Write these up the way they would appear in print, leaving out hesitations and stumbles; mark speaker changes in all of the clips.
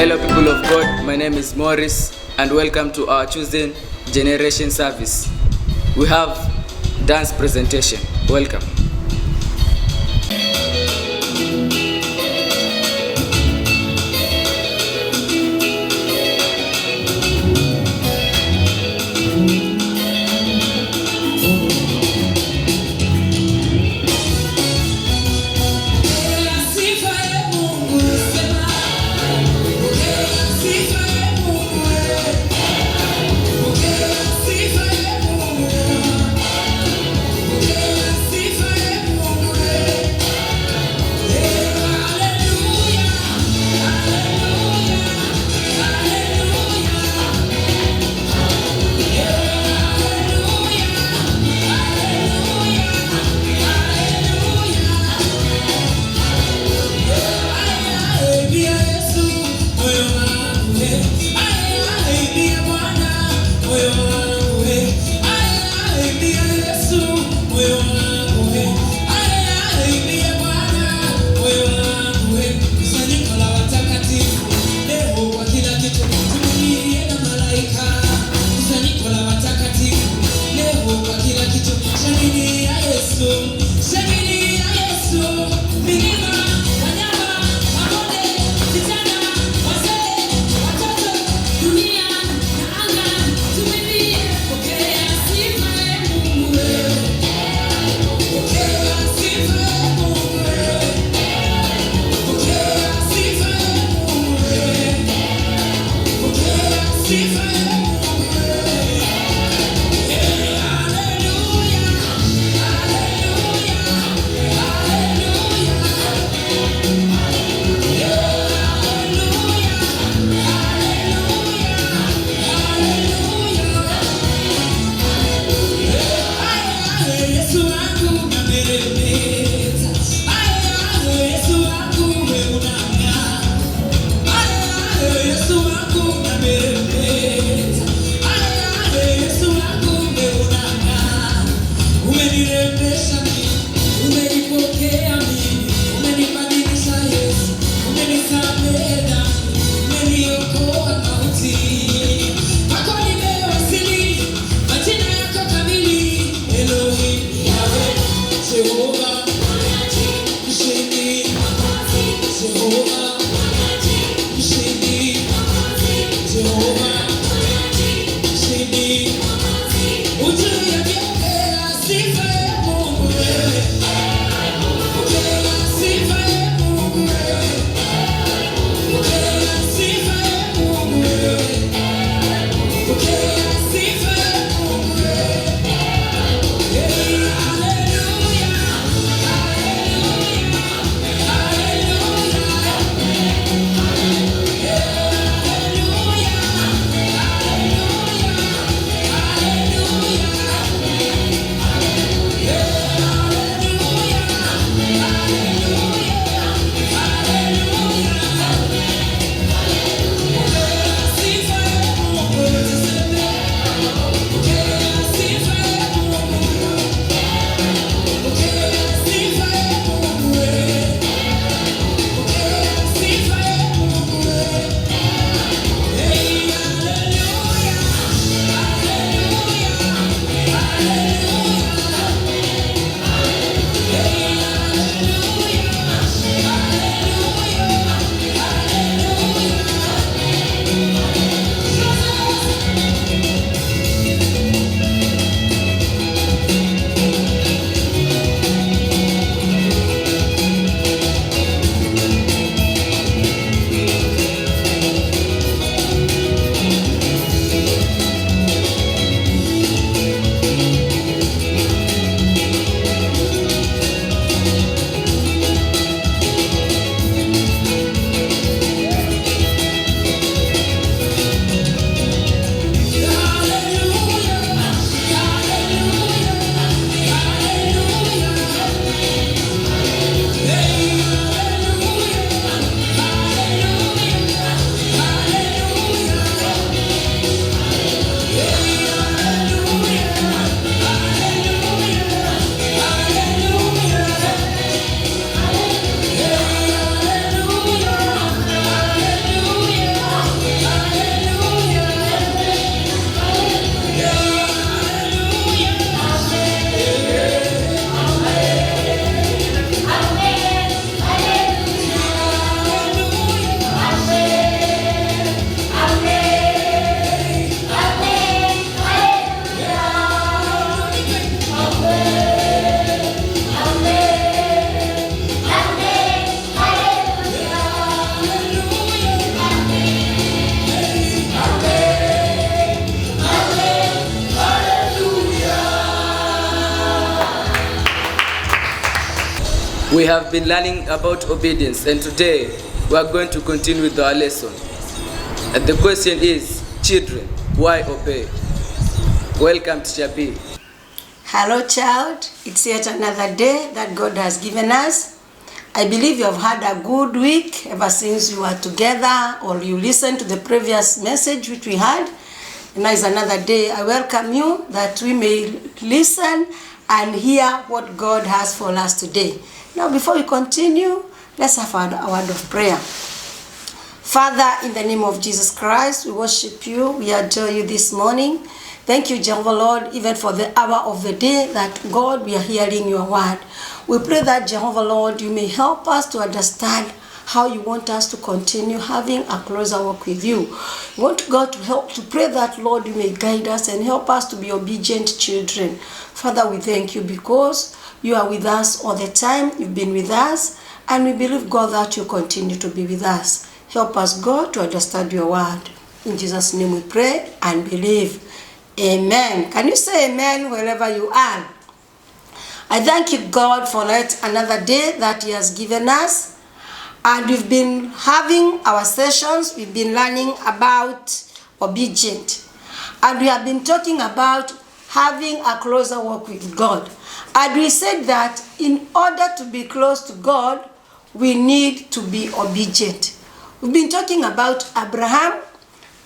Speaker 1: Hello people of God, my name is Morris and welcome to our Choosing Generation service. We have dance presentation. Welcome.
Speaker 2: Sifa ya Mungu
Speaker 1: We have been learning about obedience, and today we are going to continue with our lesson. And the question is, children, why obey? Welcome, Teacher B.
Speaker 2: Hello, child. It's yet another day that God has given us. I believe you have had a good week ever since you were together or you listened to the previous message which we had. And now is another day. I welcome you that we may listen and hear what God has for us today. Now, before we continue, let's have a word of prayer. Father, in the name of Jesus Christ, we worship you. We adore you this morning. Thank you, Jehovah Lord, even for the hour of the day that, God, we are hearing your word. We pray that, Jehovah Lord, you may help us to understand how you want us to continue having a closer walk with you. We want God to pray that, Lord, you may guide us and help us to be obedient children. Father, we thank you because you are with us all the time. You've been with us, and we believe, God, that you continue to be with us. Help us, God, to understand your word. In Jesus' name we pray and believe. Amen. Can you say amen wherever you are? I thank you, God, for yet another day that he has given us. And we've been having our sessions. We've been learning about obedience. And we have been talking about having a closer walk with God. And we said that in order to be close to God, we need to be obedient. We've been talking about Abraham,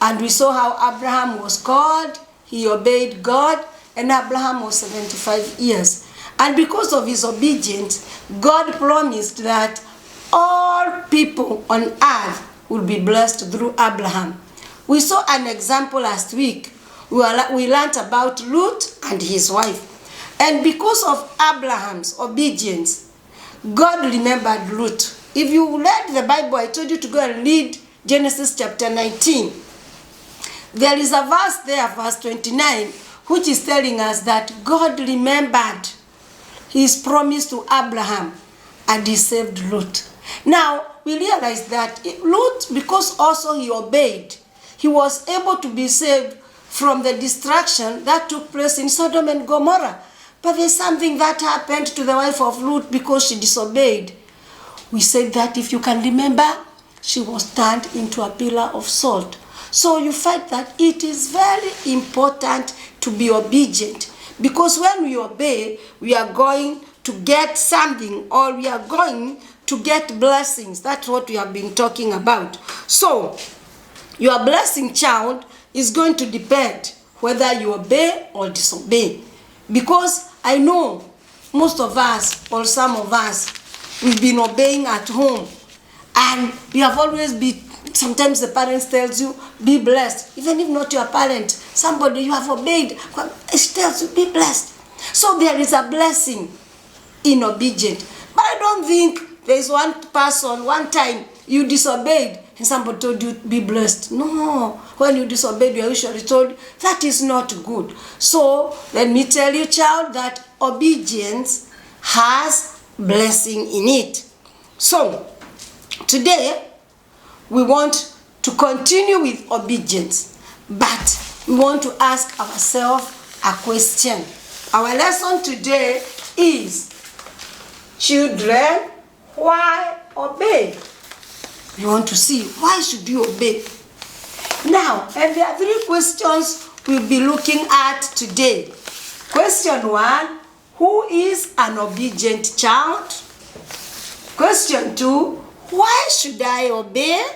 Speaker 2: and we saw how Abraham was called. He obeyed God, and Abraham was 75 years. And because of his obedience, God promised that all people on earth will be blessed through Abraham. We saw an example last week. We learned about Lot and his wife. And because of Abraham's obedience, God remembered Lot. If you read the Bible, I told you to go and read Genesis chapter 19. There is a verse there, verse 29, which is telling us that God remembered his promise to Abraham and he saved Lot. Now, we realize that Lot, because also he obeyed, he was able to be saved from the destruction that took place in Sodom and Gomorrah. But there's something that happened to the wife of Lot because she disobeyed. We said that if you can remember, she was turned into a pillar of salt. So you find that it is very important to be obedient, because when we obey, we are going to get something, or we are going to get blessings. That's what we have been talking about. So your blessing, child, is going to depend whether you obey or disobey. Because I know most of us, or some of us, we've been obeying at home, and we have always been. Sometimes the parents tells you, be blessed. Even if not your parent, somebody you have obeyed, it tells you, be blessed. So there is a blessing in obedience. But I don't think there is one person, one time you disobeyed and somebody told you, be blessed. No. When you disobeyed, you are usually told, that is not good. So let me tell you, child, that obedience has blessing in it. So today, we want to continue with obedience, but we want to ask ourselves a question. Our lesson today is, children, why obey? We want to see, why should you obey? Now, and there are three questions we'll be looking at today. Question 1, who is an obedient child? Question 2, why should I obey?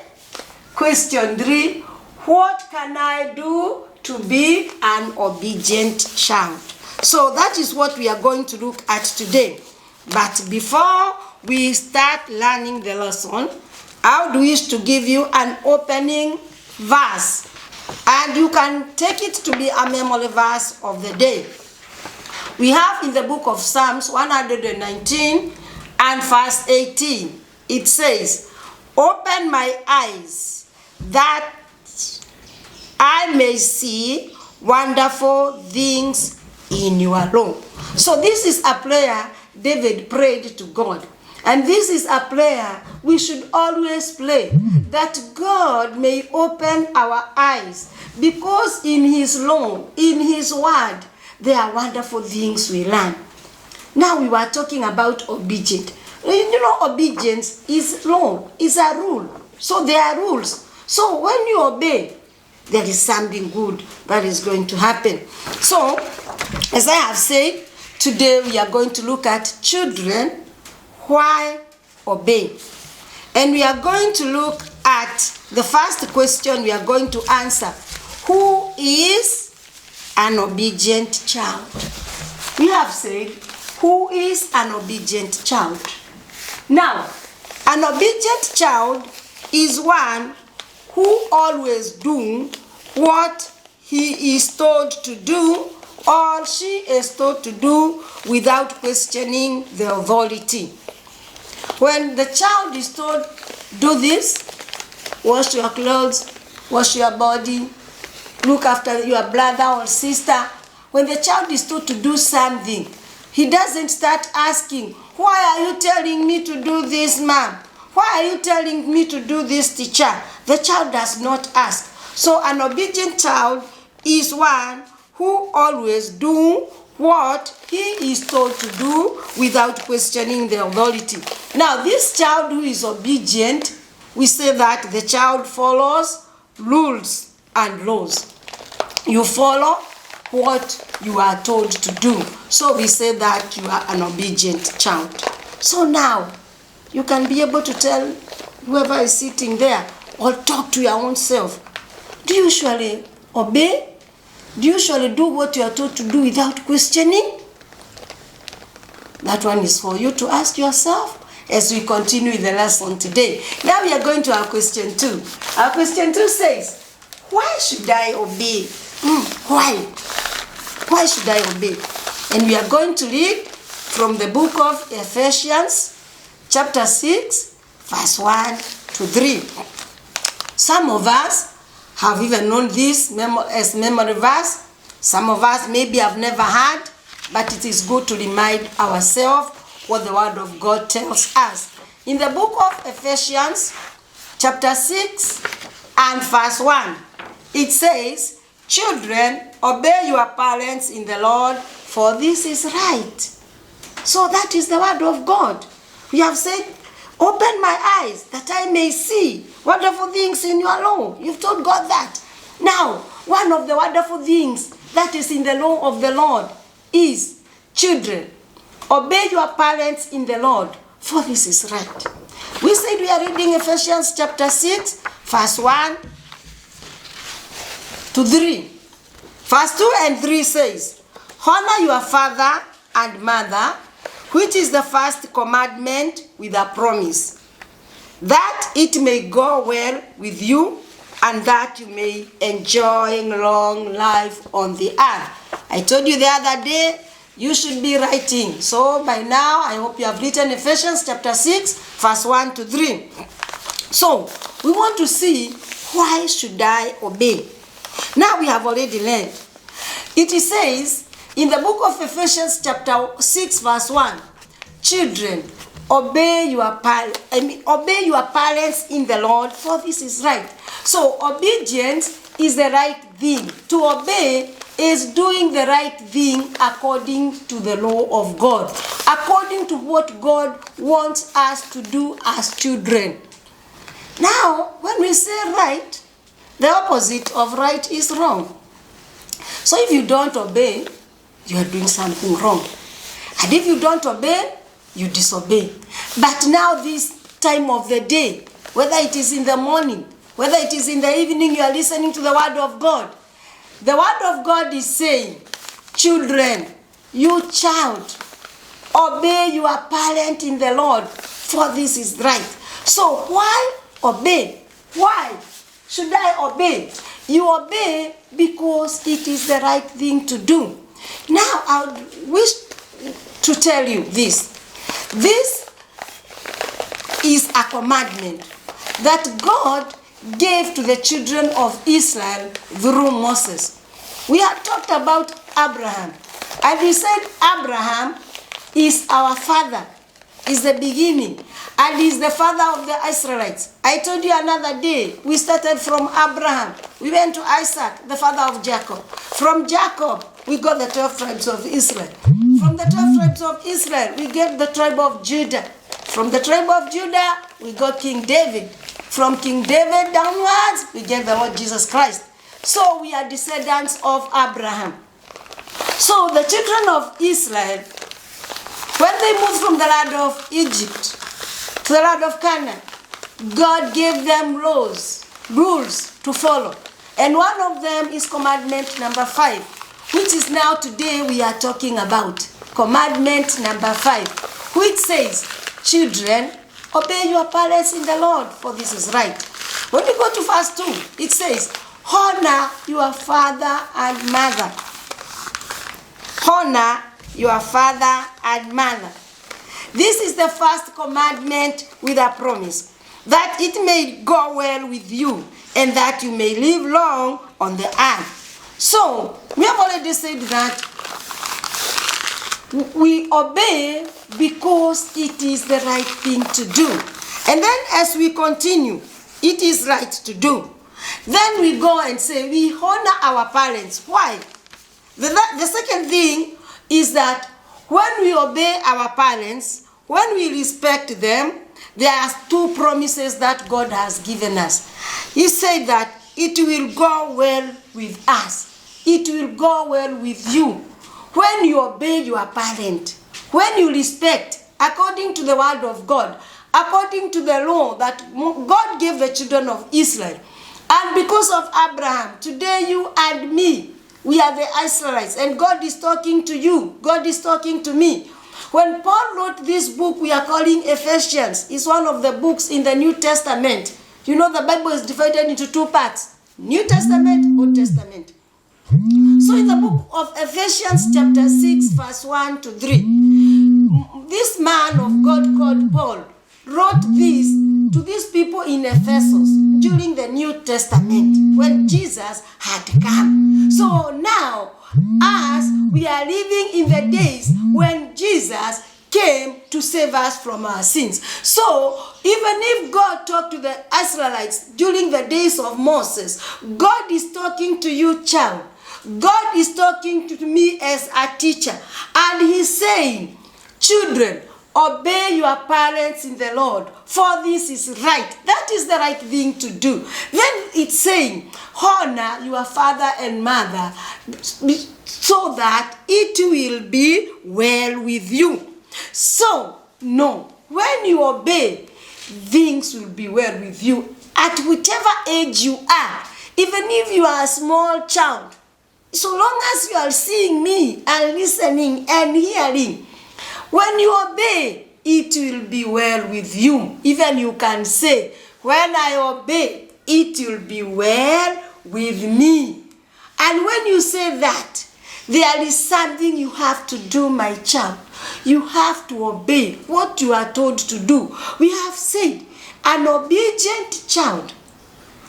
Speaker 2: Question 3, what can I do to be an obedient child? So that is what we are going to look at today. But before we start learning the lesson, I would wish to give you an opening verse. And you can take it to be a memory verse of the day. We have in the book of Psalms 119 and verse 18. It says, open my eyes that I may see wonderful things in your law. So this is a prayer David prayed to God. And this is a prayer we should always pray, that God may open our eyes, because in his law, in his word, there are wonderful things we learn. Now we were talking about obedience. You know, obedience is law, is a rule. So there are rules. So when you obey, there is something good that is going to happen. So, as I have said, today we are going to look at children, why obey. And we are going to look at the first question we are going to answer. Who is an obedient child? We have said, who is an obedient child? Now, an obedient child is one who always do what he is told to do or she is told to do without questioning the authority. When the child is told, do this, wash your clothes, wash your body, look after your brother or sister. When the child is told to do something, he doesn't start asking, why are you telling me to do this, ma'am? Why are you telling me to do this, teacher? The child does not ask. So an obedient child is one who always do what he is told to do without questioning the authority. Now, this child who is obedient, we say that the child follows rules and laws. You follow what you are told to do. So we say that you are an obedient child. So now, you can be able to tell whoever is sitting there or talk to your own self. Do you usually obey? Do you usually do what you are told to do without questioning? That one is for you to ask yourself as we continue with the lesson today. Now we are going to our question 2. Our question 2 says, why should I obey? Why? Why should I obey? And we are going to read from the book of Ephesians, chapter 6, verse 1 to 3. Some of us have even known this as memory verse. Some of us maybe have never heard, but it is good to remind ourselves what the Word of God tells us. In the book of Ephesians, chapter 6 and verse 1, it says, children, obey your parents in the Lord, for this is right. So that is the Word of God. We have said, open my eyes that I may see wonderful things in your law. You've told God that. Now, one of the wonderful things that is in the law of the Lord is, children, obey your parents in the Lord, for this is right. We said we are reading Ephesians chapter 6, verse 1 to 3. Verse 2 and 3 says, honor your father and mother, which is the first commandment with a promise, that it may go well with you and that you may enjoy long life on the earth. I told you the other day, you should be writing. So by now, I hope you have written Ephesians chapter 6, verse 1 to 3. So, we want to see, why should I obey? Now we have already learned. It says, in the book of Ephesians chapter 6 verse 1, children, obey your parents in the Lord, for this is right. So obedience is the right thing. To obey is doing the right thing according to the law of God, according to what God wants us to do as children. Now, when we say right, the opposite of right is wrong. So if you don't obey, you are doing something wrong. And if you don't obey, you disobey. But now this time of the day, whether it is in the morning, whether it is in the evening, you are listening to the Word of God. The Word of God is saying, children, you child, obey your parent in the Lord, for this is right. So why obey? Why should I obey? You obey because it is the right thing to do. Now, I wish to tell you this. This is a commandment that God gave to the children of Israel through Moses. We have talked about Abraham, and we said Abraham is our father, is the beginning, and is the father of the Israelites. I told you another day, we started from Abraham. We went to Isaac, the father of Jacob. From Jacob, we got the 12 tribes of Israel. From the 12 tribes of Israel, we get the tribe of Judah. From the tribe of Judah, we got King David. From King David downwards, we get the Lord Jesus Christ. So we are descendants of Abraham. So the children of Israel, when they moved from the land of Egypt to the land of Canaan, God gave them rules to follow. And one of them is commandment number 5, which is now today we are talking about. Commandment number 5, which says, children, obey your parents in the Lord, for this is right. When we go to verse 2, it says, honor your father and mother. Honor your father and mother. This is the first commandment with a promise, that it may go well with you, and that you may live long on the earth. So, we have already said that we obey because it is the right thing to do. And then as we continue, it is right to do. Then we go and say we honor our parents. Why? The second thing is that when we obey our parents, when we respect them, there are 2 promises that God has given us. He said that it will go well with us. It will go well with you. When you obey your parent, when you respect, according to the word of God, according to the law that God gave the children of Israel. And because of Abraham, today you and me, we are the Israelites, and God is talking to you. God is talking to me. When Paul wrote this book we are calling Ephesians, it's one of the books in the New Testament. You know the Bible is divided into 2 parts, New Testament, Old Testament. So in the book of Ephesians chapter 6 verse 1 to 3, this man of God called Paul wrote this to these people in Ephesus during the New Testament when Jesus had come. So now, as we are living in the days when Jesus came to save us from our sins. So, even if God talked to the Israelites during the days of Moses, God is talking to you, child. God is talking to me as a teacher. And he's saying, children, obey your parents in the Lord, for this is right. That is the right thing to do. Then it's saying, honor your father and mother so that it will be well with you. So, no, when you obey, things will be well with you at whichever age you are. Even if you are a small child, so long as you are seeing me and listening and hearing, when you obey, it will be well with you. Even you can say, when I obey, it will be well with me. And when you say that, there is something you have to do, my child. You have to obey what you are told to do. We have said, an obedient child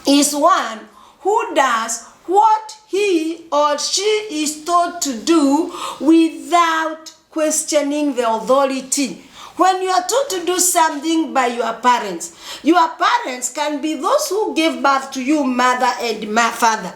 Speaker 2: is one who does what he or she is told to do without questioning the authority. When you are told to do something by your parents can be those who gave birth to you, mother and my father.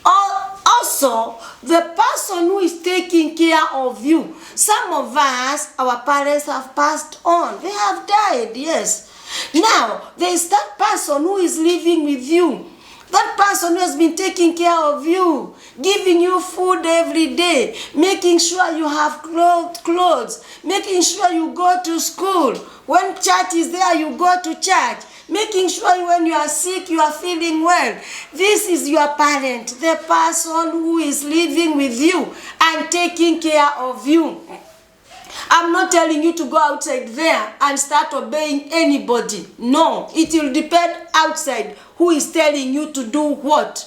Speaker 2: Also, the person who is taking care of you. Some of us, our parents have passed on. They have died, yes. Now, there is that person who is living with you. That person who has been taking care of you, giving you food every day, making sure you have clothes, making sure you go to school. When church is there, you go to church. Making sure when you are sick, you are feeling well. This is your parent, the person who is living with you and taking care of you. I'm not telling you to go outside there and start obeying anybody. No, it will depend outside who is telling you to do what.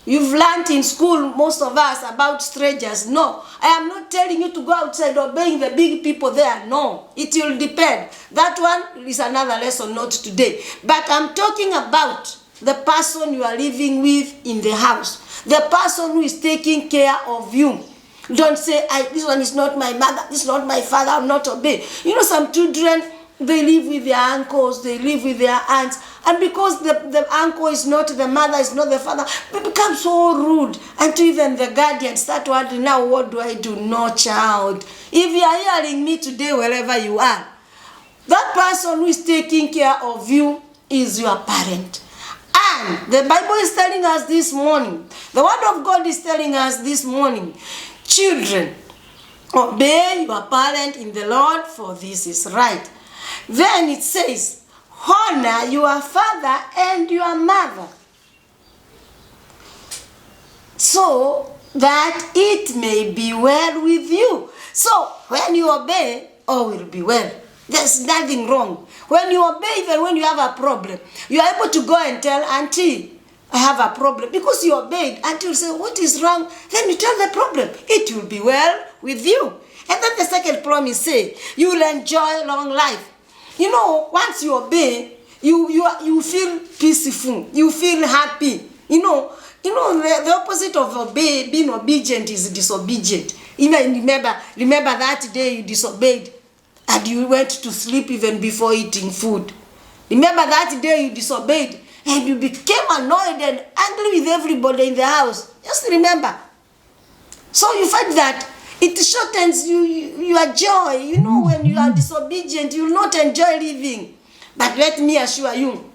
Speaker 2: You've learned in school, most of us, about strangers. No, I am not telling you to go outside obeying the big people there. No, it will depend. That one is another lesson, not today. But I'm talking about the person you are living with in the house. The person who is taking care of you. Don't say, this one is not my mother, this is not my father, I'll not obey. You know, some children, they live with their uncles, they live with their aunts, and because the uncle is not the mother, is not the father, they become so rude. And even the guardians start wondering, now what do I do? No, child. If you are hearing me today, wherever you are, That person who is taking care of you is your parent. And the Bible is telling us this morning, the word of God is telling us this morning, children, obey your parent in the Lord, for this is right. Then it says, honor your father and your mother, so that it may be well with you. So when you obey, all will be well. There's nothing wrong. When you obey, even when you have a problem, you are able to go and tell Auntie, I have a problem. Because you obeyed, Auntie will say, what is wrong? Then you tell the problem. It will be well with you. And then the second promise say, you will enjoy long life. You know, once you obey, you feel peaceful. You feel happy. You know the opposite of being obedient is disobedient. Even remember that day you disobeyed and you went to sleep even before eating food. Remember that day you disobeyed and you became annoyed and angry with everybody in the house. Just remember. So you find that it shortens your joy. You know, when you are disobedient, you will not enjoy living. But let me assure you,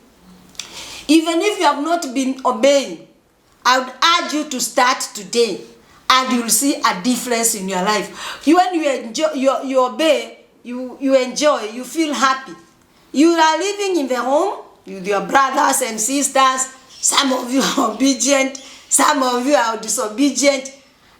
Speaker 2: even if you have not been obeying, I would urge you to start today, and you will see a difference in your life. When you enjoy, you obey, you enjoy, you feel happy. You are living in the home with your brothers and sisters. Some of you are obedient, some of you are disobedient.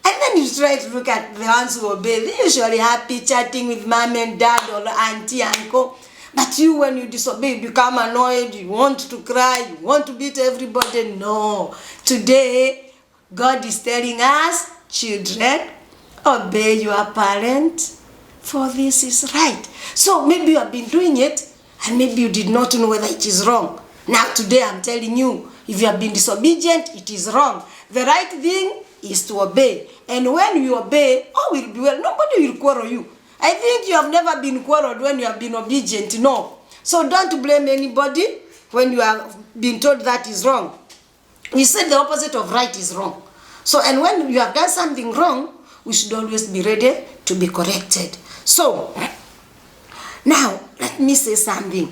Speaker 2: And then you try to look at the ones who obey. They're usually happy, chatting with mom and dad or auntie, uncle. But you, when you disobey, you become annoyed, you want to cry, you want to beat everybody. No. Today, God is telling us, children, obey your parents, for this is right. So maybe you have been doing it, and maybe you did not know whether it is wrong. Now today I'm telling you, if you have been disobedient, it is wrong. The right thing is to obey. And when you obey, all will be well. Nobody will quarrel you. I think you have never been quarreled when you have been obedient. No. So don't blame anybody when you have been told that is wrong. We said the opposite of right is wrong. So, and when you have done something wrong, we should always be ready to be corrected. So, now, let me say something.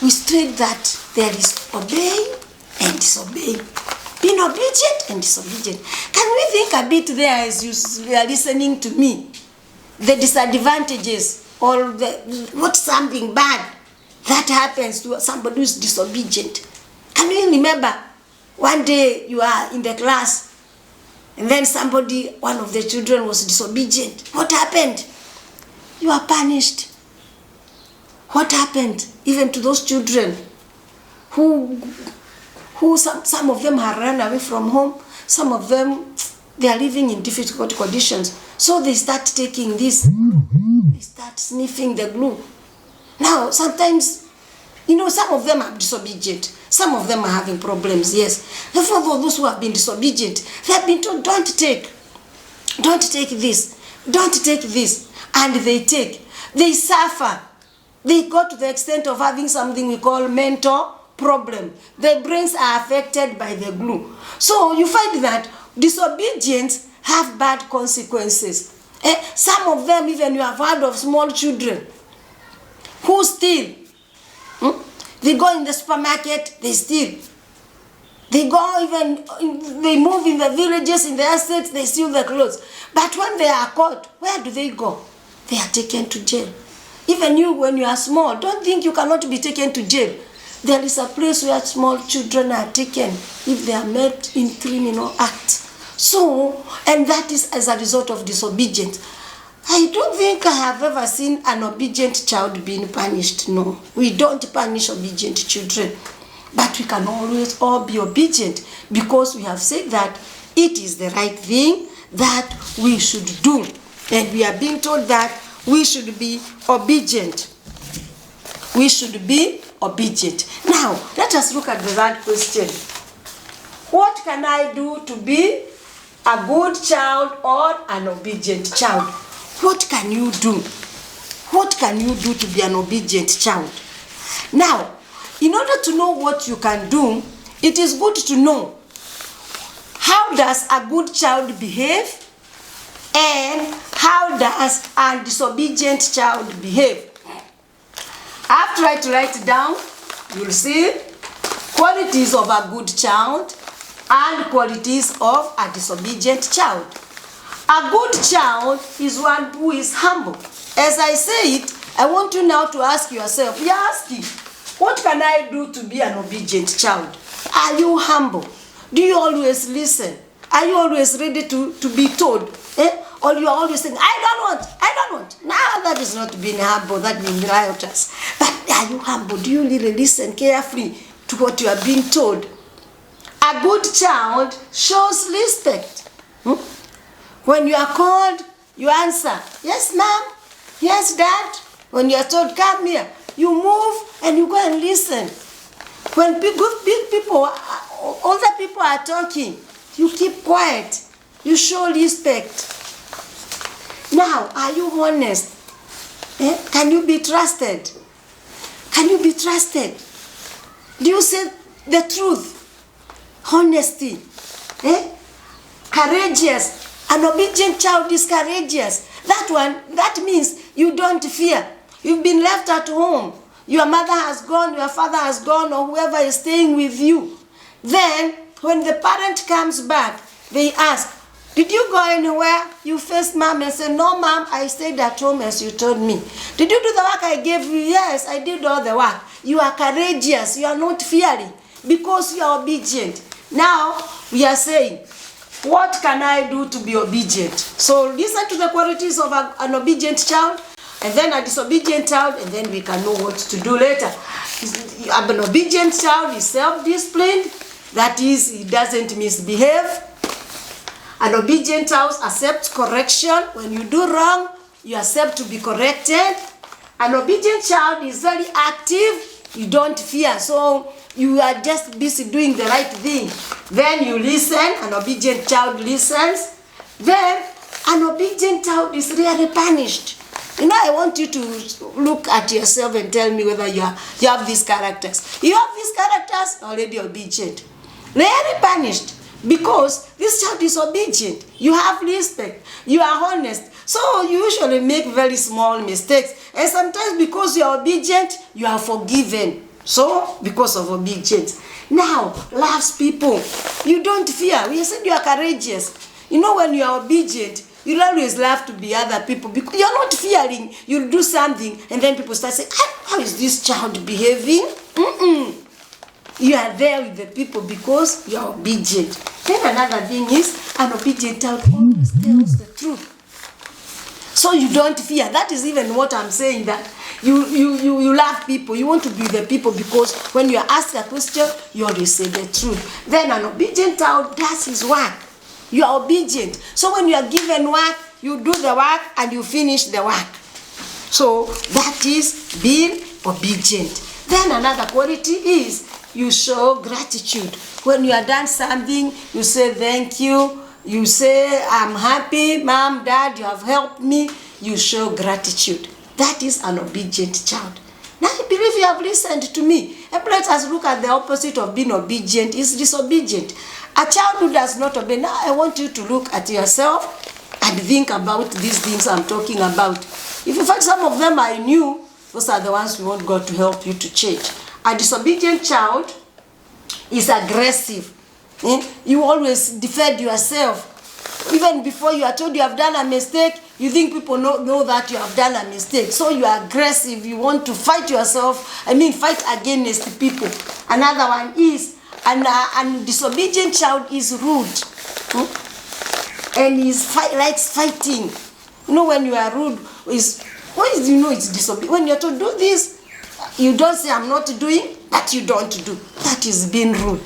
Speaker 2: We strayed that there is obeying and disobeying. Being obedient and disobedient. Can we think a bit there as you are listening to me? The disadvantages or what's something bad that happens to somebody who is disobedient. Can you remember one day you are in the class and then one of the children was disobedient. What happened? You are punished. What happened even to those children who some of them have run away from home, some of them they are living in difficult conditions. So they start taking this, they start sniffing the glue. Now, sometimes, some of them are disobedient. Some of them are having problems, yes. Therefore, those who have been disobedient, they have been told, don't take this, don't take this. And they take. They suffer. They go to the extent of having something we call mental problem. Their brains are affected by the glue. So you find that disobedience have bad consequences. Some of them, even you have heard of small children who steal. They go in the supermarket, they steal. They move in the villages, in the estates, they steal the clothes. But when they are caught, where do they go? They are taken to jail. Even you, when you are small, don't think you cannot be taken to jail. There is a place where small children are taken if they are met in criminal acts. So, and that is as a result of disobedience. I don't think I have ever seen an obedient child being punished. No, we don't punish obedient children. But we can always all be obedient because we have said that it is the right thing that we should do. And we are being told that we should be obedient. We should be obedient. Now, let us look at the third question. What can I do to be a good child or an obedient child? What can you do? What can you do to be an obedient child? Now, in order to know what you can do, it is good to know how does a good child behave and how does a disobedient child behave. I've tried to write it down. You'll see qualities of a good child and qualities of a disobedient child. A good child is one who is humble. As I say it, I want you now to ask yourself, you're asking, what can I do to be an obedient child? Are you humble? Do you always listen? Are you always ready to be told? Or you are always saying, I don't want. Now that is not being humble, that means riotous. But are you humble? Do you really listen carefully to what you are being told? A good child shows respect. When you are called, you answer, yes ma'am, yes dad. When you are told, come here, you move and you go and listen. When big people, older people are talking, you keep quiet. You show respect. Now, are you honest? Can you be trusted? Can you be trusted? Do you say the truth? Honesty. Courageous. An obedient child is courageous. That means you don't fear. You've been left at home. Your mother has gone, your father has gone, or whoever is staying with you. Then, when the parent comes back, they ask, did you go anywhere? You face mom and say, no mom, I stayed at home as you told me. Did you do the work I gave you? Yes, I did all the work. You are courageous. You are not fearing because you are obedient. Now, we are saying, what can I do to be obedient? So listen to the qualities of an obedient child, and then a disobedient child, and then we can know what to do later. An obedient child is self-disciplined. That is, he doesn't misbehave. An obedient child accepts correction. When you do wrong, you accept to be corrected. An obedient child is very active. You don't fear. So you are just busy doing the right thing. Then you listen. An obedient child listens. Then an obedient child is really punished. You know, I want you to look at yourself and tell me whether you have these characters. You have these characters, already obedient. Really punished. Because this child is obedient. You have respect. You are honest. So you usually make very small mistakes. And sometimes because you are obedient, you are forgiven. So, because of obedience. Now, loves people. You don't fear. We said you are courageous. You know, when you are obedient, you always love to be other people. Because you are not fearing. You do something and then people start saying, how is this child behaving? You are there with the people because you are obedient. Then another thing is, an obedient child always tells the truth. So you don't fear. That is even what I'm saying, that you love people. You want to be the people because when you are asked a question, you always say the truth. Then an obedient child does his work. You are obedient. So when you are given work, you do the work and you finish the work. So that is being obedient. Then another quality is you show gratitude. When you are done something, you say thank you. You say, I'm happy, mom, dad, you have helped me. You show gratitude. That is an obedient child. Now I believe you have listened to me. And let us look at the opposite of being obedient is disobedient. A child who does not obey. Now I want you to look at yourself and think about these things I'm talking about. If you find some of them are new, those are the ones we want God to help you to change. A disobedient child is aggressive. You always defend yourself. Even before you are told you have done a mistake, you think people know that you have done a mistake. So you are aggressive. You want to fight yourself. Fight against people. Another one is, a disobedient child is rude. And likes fighting. You know, when you are rude, it's disobedient. When you're told do this, you don't say I'm not doing, but you don't do. That is being rude.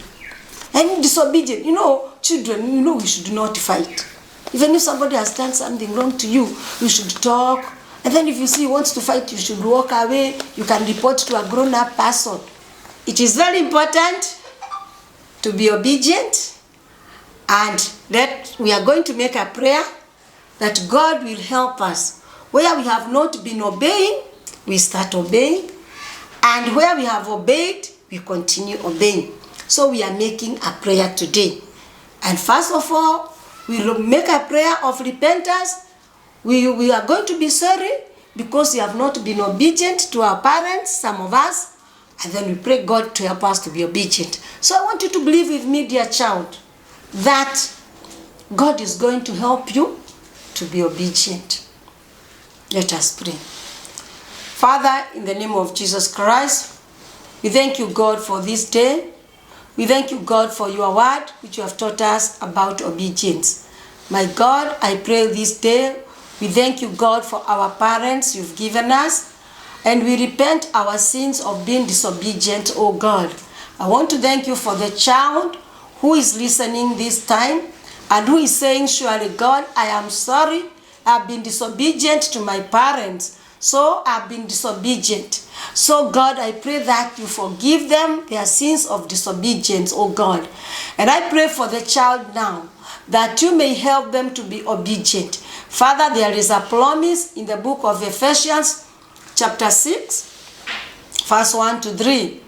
Speaker 2: And disobedient. You know, children, we should not fight. Even if somebody has done something wrong to you, you should talk. And then if you see he wants to fight, you should walk away. You can report to a grown-up person. It is very important to be obedient. And we are going to make a prayer that God will help us. Where we have not been obeying, we start obeying. And where we have obeyed, we continue obeying. So we are making a prayer today. And first of all, we will make a prayer of repentance. We are going to be sorry because we have not been obedient to our parents, some of us, and then we pray God to help us to be obedient. So I want you to believe with me, dear child, that God is going to help you to be obedient. Let us pray. Father, in the name of Jesus Christ, we thank you, God, for this day. We thank you, God, for your word, which you have taught us about obedience. My God, I pray this day, we thank you, God, for our parents you've given us, and we repent our sins of being disobedient, oh God. I want to thank you for the child who is listening this time and who is saying, surely, God, I am sorry. I've been disobedient to my parents. So I've been disobedient. So God, I pray that you forgive them their sins of disobedience, oh God. And I pray for the child now that you may help them to be obedient. Father, there is a promise in the book of Ephesians chapter 6, verse 1 to 3,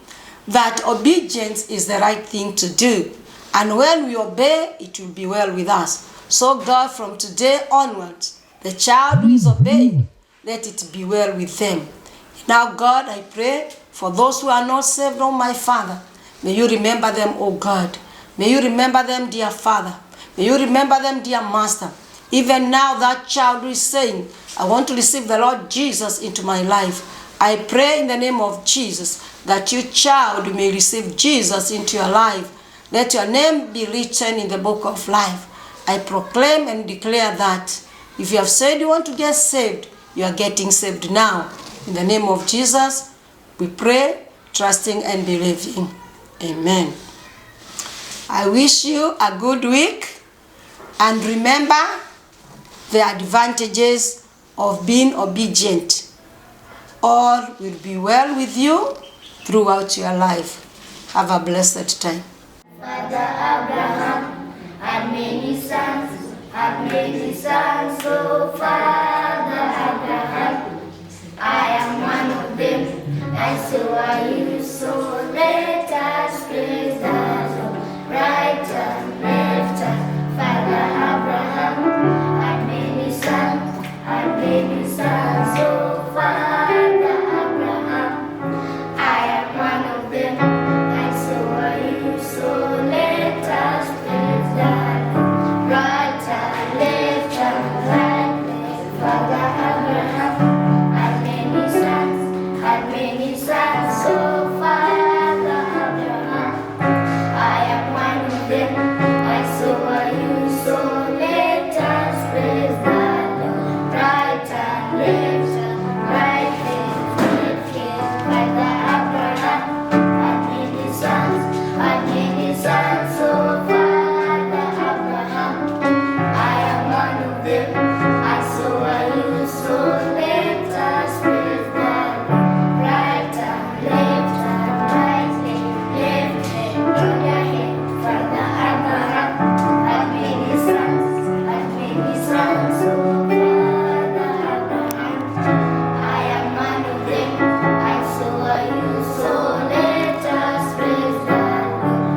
Speaker 2: that obedience is the right thing to do. And when we obey, it will be well with us. So God, from today onwards, the child who is obeying, let it be well with them. Now, God, I pray for those who are not saved, oh my Father. May you remember them, oh God. May you remember them, dear Father. May you remember them, dear Master. Even now, that child who is saying, I want to receive the Lord Jesus into my life. I pray in the name of Jesus that you, child, may receive Jesus into your life. Let your name be written in the book of life. I proclaim and declare that if you have said you want to get saved, you are getting saved now. In the name of Jesus, we pray, trusting and believing. Amen. I wish you a good week, and remember the advantages of being obedient. All will be well with you throughout your life. Have a blessed time.
Speaker 3: Father Abraham had many sons, so Father Abraham, I am one of them, and so are you.